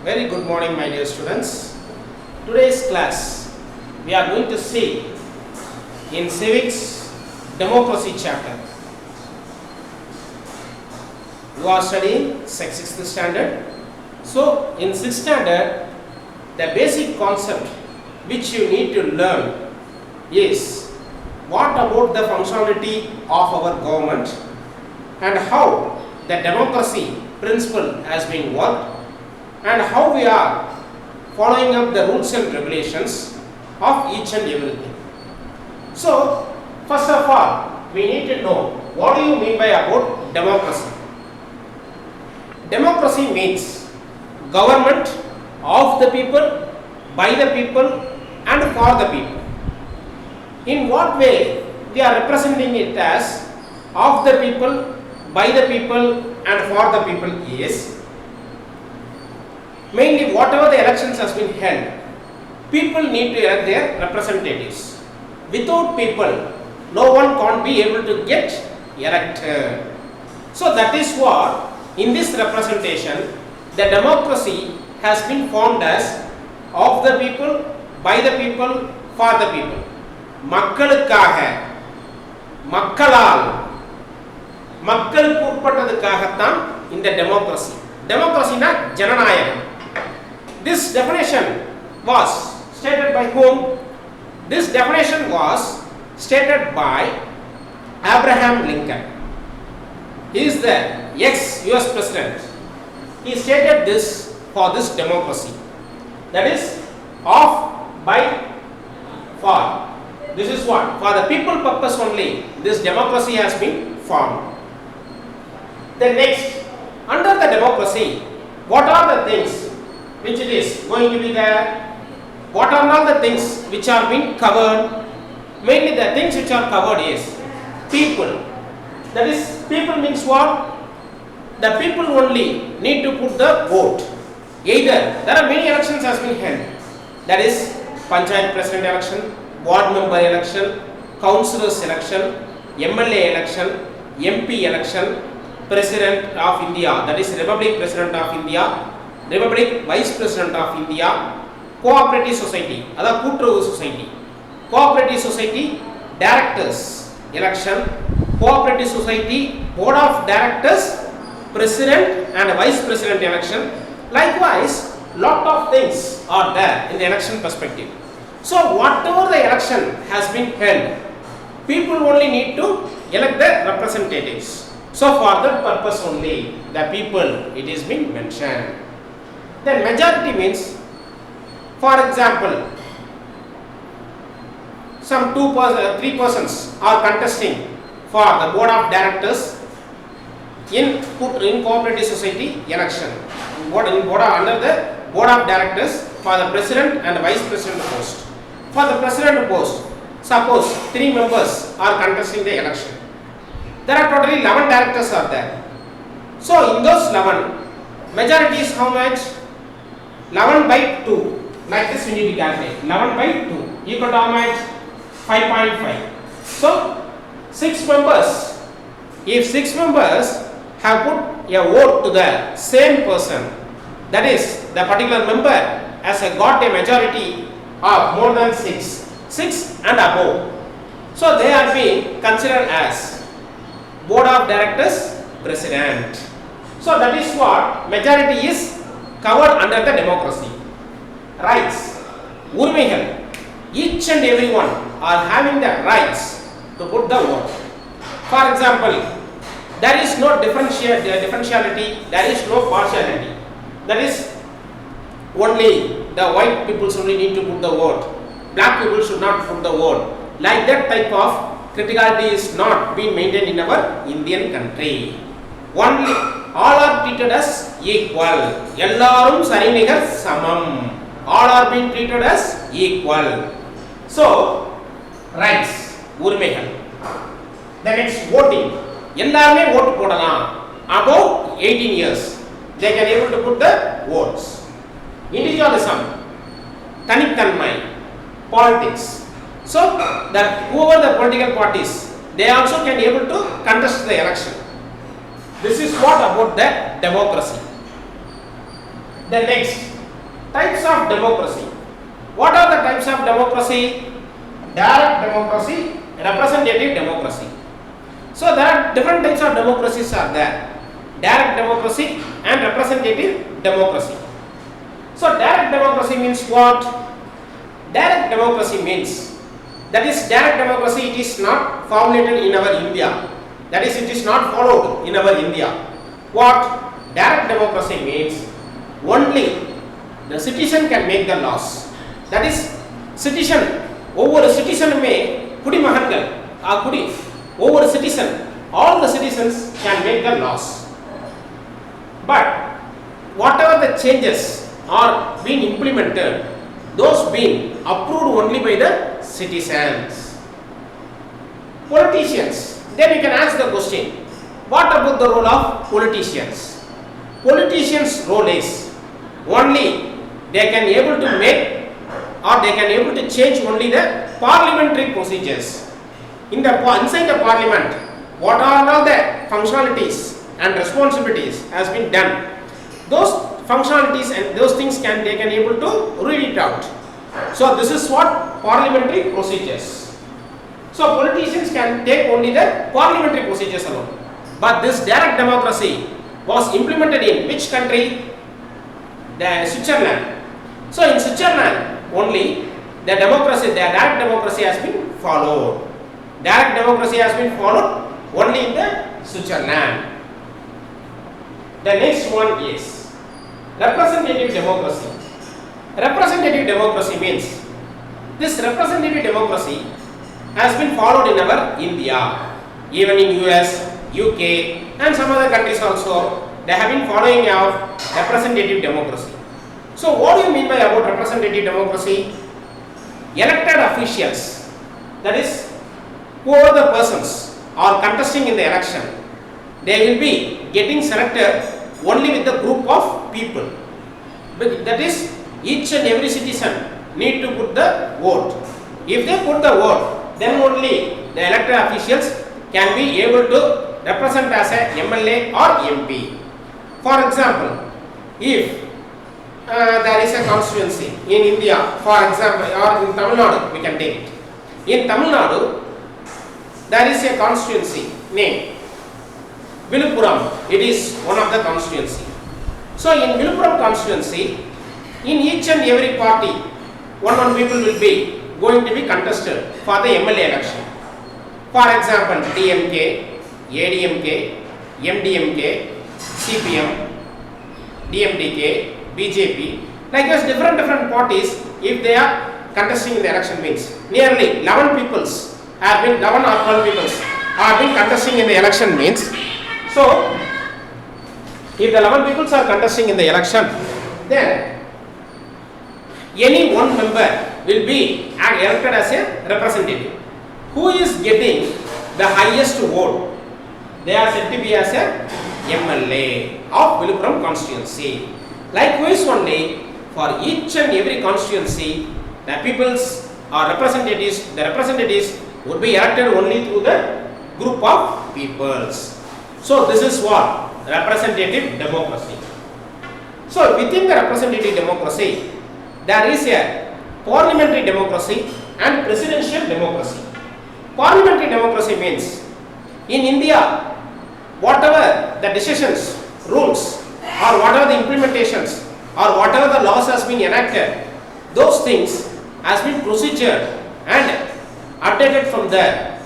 Very good morning, my dear students. Today's class we are going to see in civics democracy chapter. You are studying 6th standard. So in 6th standard, the basic concept which you need to learn is what about the functionality of our government and how the democracy principle has been worked and how we are following up the rules and regulations of each and everything. So, first of all, we need to know what do you mean by about democracy. Democracy means government of the people, by the people and for the people. In what way we are representing it as of the people, by the people and for the people is mainly whatever the elections has been held, people need to elect their representatives. Without people, no one can't be able to get elected. So that is what in this representation the democracy has been formed as of the people, by the people, for the people. மக்களுக்காக, மக்களால், மக்களுக்கு உட்பட்டதுக்காகத்தான் இந்த democracy. டெமோக்ரசினா ஜனநாயகம். This definition was stated by whom? This definition was stated by Abraham Lincoln. He is the ex-US president. He stated this for this democracy. That is of, by, for. This is what? For the people purpose only this democracy has been formed. Then next, under the democracy, what are the things which it is going to be there? What are all the things which are being covered? Mainly the things which are covered is people. That is, people means what? The people only need to put the vote. Either there are many elections has been held. That is Panchayat President election, Ward member election, Councillors election, MLA election, MP election, President of India, that is Republic President of India, Republic Vice President of India, Cooperative Society, other Kooturuvu Society, Cooperative Society Directors election, Cooperative Society Board of Directors, President and Vice President election. Likewise, lot of things are there in the election perspective. So whatever the election has been held, people only need to elect the representatives. So for that purpose only, the people, it is been mentioned. Then majority means, for example, some 3 persons are contesting for the board of directors in cooperative society election. Under the board of directors for the president and vice president post. For the president post, suppose 3 members are contesting the election. There are totally 11 directors are there. So in those 11, majority is how much? 11 by 2. Like this we need to calculate. 11 by 2 equal to how much? 5.5. So 6 members. If 6 members have put a vote to the same person, that is the particular member has got a majority of more than 6 and above. So they are being considered as board of directors president. So that is what majority is covered under the democracy. Rights, உரிமைகள், each and everyone are having the rights to put the vote. For example, there is no differentiality, there is no partiality. That is, only the white people only need to put the vote, black people should not put the vote. Like that type of criticality is not being maintained in our Indian country. Only all are treated as equal. Ellarum sarinigar samam. All are being treated as equal. So, rights, உரிமைகள். The next, voting. எல்லாருமே vote போடலாம். Above 18 years, they can able to put the votes. Individualism, தனித்தன்மை, politics. So that whoever the political parties, they also can able to contest the election. This is what about the democracy. The next, types of democracy. What are the types of democracy? Direct democracy, representative democracy. So there are different types of democracies are there. Direct democracy and representative democracy. So direct democracy means what? Direct democracy means, that is direct democracy, it is not formulated in our India. That is, it is not followed in our India. What? Direct democracy means only the citizen can make the laws. That is, citizen, over a citizen may, Kudimahangal, Kudi, over a citizen, all the citizens can make the laws. But whatever the changes are being implemented, those being approved only by the citizens. Politicians, then you can ask the question, what about the role of politicians? Politicians' role is only they can able to make or they can able to change only the parliamentary procedures. Inside the parliament, what are all the functionalities and responsibilities has been done. Those functionalities and those things they can able to read it out. So this is what parliamentary procedures. So politicians can take only the parliamentary procedures alone. But this direct democracy was implemented in which country? The Switzerland. So in Switzerland only the direct democracy has been followed. Direct democracy has been followed only in the Switzerland. The next one is representative democracy. Representative democracy means this representative democracy has been followed in our India, even in US, UK and some other countries also. They have been following our representative democracy. So what do you mean by about representative democracy? Elected officials, that is, whoever the persons are contesting in the election, they will be getting selected only with the group of people. But that is, each and every citizen need to put the vote. If they put the vote, then only the elected officials can be able to represent as a MLA or MP. For example, if there is a constituency in India, for example, or in Tamil Nadu, we can take it. In Tamil Nadu, there is a constituency named Viluppuram. It is one of the constituency. So in Viluppuram constituency, in each and every party, one people will be going to be contested for the MLA election. For example, DMK, ADMK, MDMK, CPM, DMDK, BJP, like as different parties, if they are contesting in the election means nearly 11 peoples have been 11 or 12 peoples have been contesting in the election means. So if the 11 peoples are contesting in the election, then any one member will be elected as a representative. Who is getting the highest vote? They are said to be as a MLA of Viluppuram constituency. Likewise only for each and every constituency, the peoples or representatives, the representatives would be elected only through the group of peoples. So this is what? Representative democracy. So within the representative democracy, there is a parliamentary democracy and presidential democracy. Parliamentary democracy means in India, whatever the decisions, rules or whatever the implementations or whatever the laws has been enacted, those things has been procedured and updated from the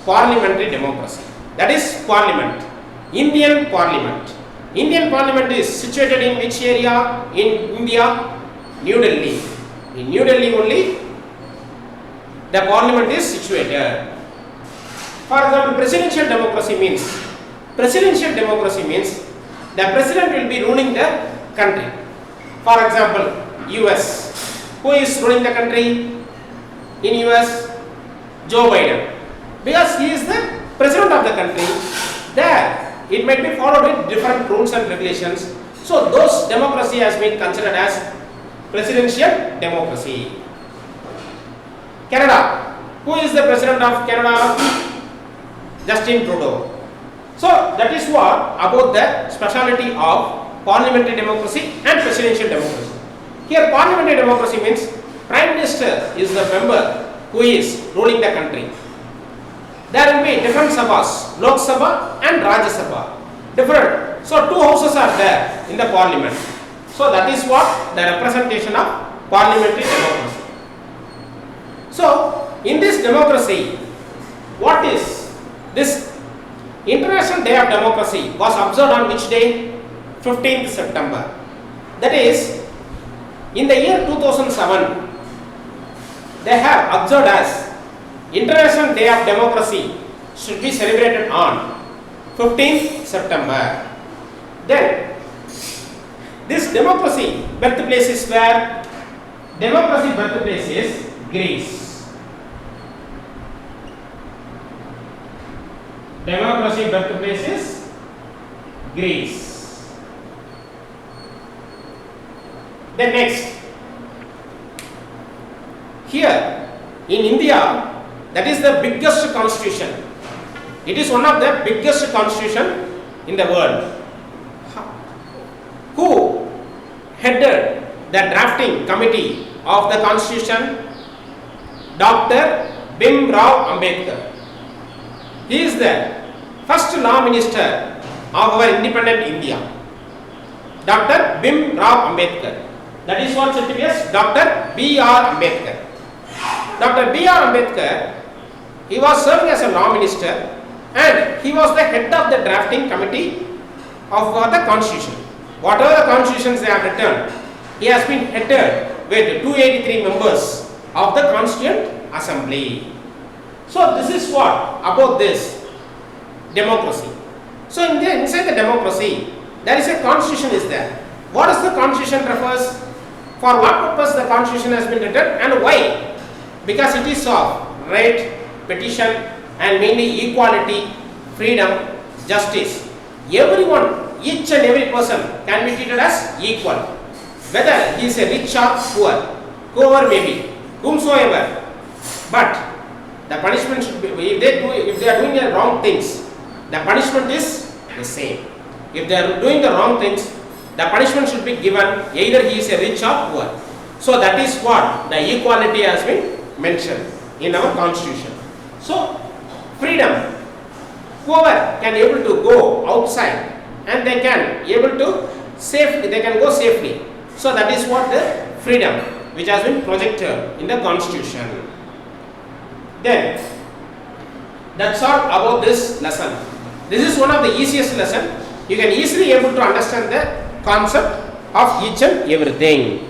parliamentary democracy. That is parliament. Indian parliament. Indian parliament is situated in which area in India? New Delhi. In New Delhi only the parliament is situated. For example, presidential democracy means the president will be ruling the country. For example, US. Who is ruling the country in US? Joe Biden. Because he is the president of the country. There it might be followed with different rules and regulations. So those democracy has been considered as presidential democracy. Canada. Who is the president of Canada? Justin Trudeau. So that is what about the speciality of parliamentary democracy and presidential democracy. Here parliamentary democracy means Prime Minister is the member who is ruling the country. There will be different sabhas, Lok Sabha and Rajya Sabha. Different. So two houses are there in the parliament. So that is what the representation of parliamentary democracy. So in this democracy, what is this International Day of Democracy was observed on which day? 15th September. That is, in the year 2007, they have observed as International Day of Democracy should be celebrated on 15th September. Then, this democracy birthplace is where? Democracy birthplace is Greece. Democracy birthplace is Greece. Then next, here in India, that is the biggest constitution. It is one of the biggest constitution in the world. Who headed the drafting committee of the constitution? Dr. Bim Rao Ambedkar. He is the first law minister of our independent India. Dr. Bim Rao Ambedkar. That is what it is, Dr. B.R. Ambedkar. Dr. B.R. Ambedkar, he was serving as a law minister and he was the head of the drafting committee of the constitution. Whatever the constitutions they have written, he has been headed with 283 members of the Constituent Assembly. So this is what about this democracy. So inside the democracy, there is a constitution is there. What does the constitution refers? For what purpose the constitution has been written and why? Because it is of right, petition and mainly equality, freedom, justice. Everyone, each and every person can be treated as equal. Whether he is a rich or poor, whoever may be, whomsoever. But the punishment should be, if they are doing the wrong things, the punishment is the same. If they are doing the wrong things, the punishment should be given either he is a rich or poor. So that is what the equality has been mentioned in our constitution. So freedom, whoever can able to go outside and they can able to safely, they can go safely. So that is what the freedom which has been projected in the constitution. Then that's all about this lesson. This is one of the easiest lesson. You can easily able to understand the concept of each and everything.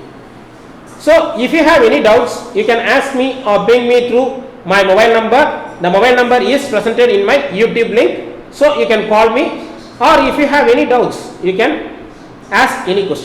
So if you have any doubts, you can ask me or bring me through my mobile number. The mobile number is presented in my YouTube link. So you can call me, or if you have any doubts, you can ask any question.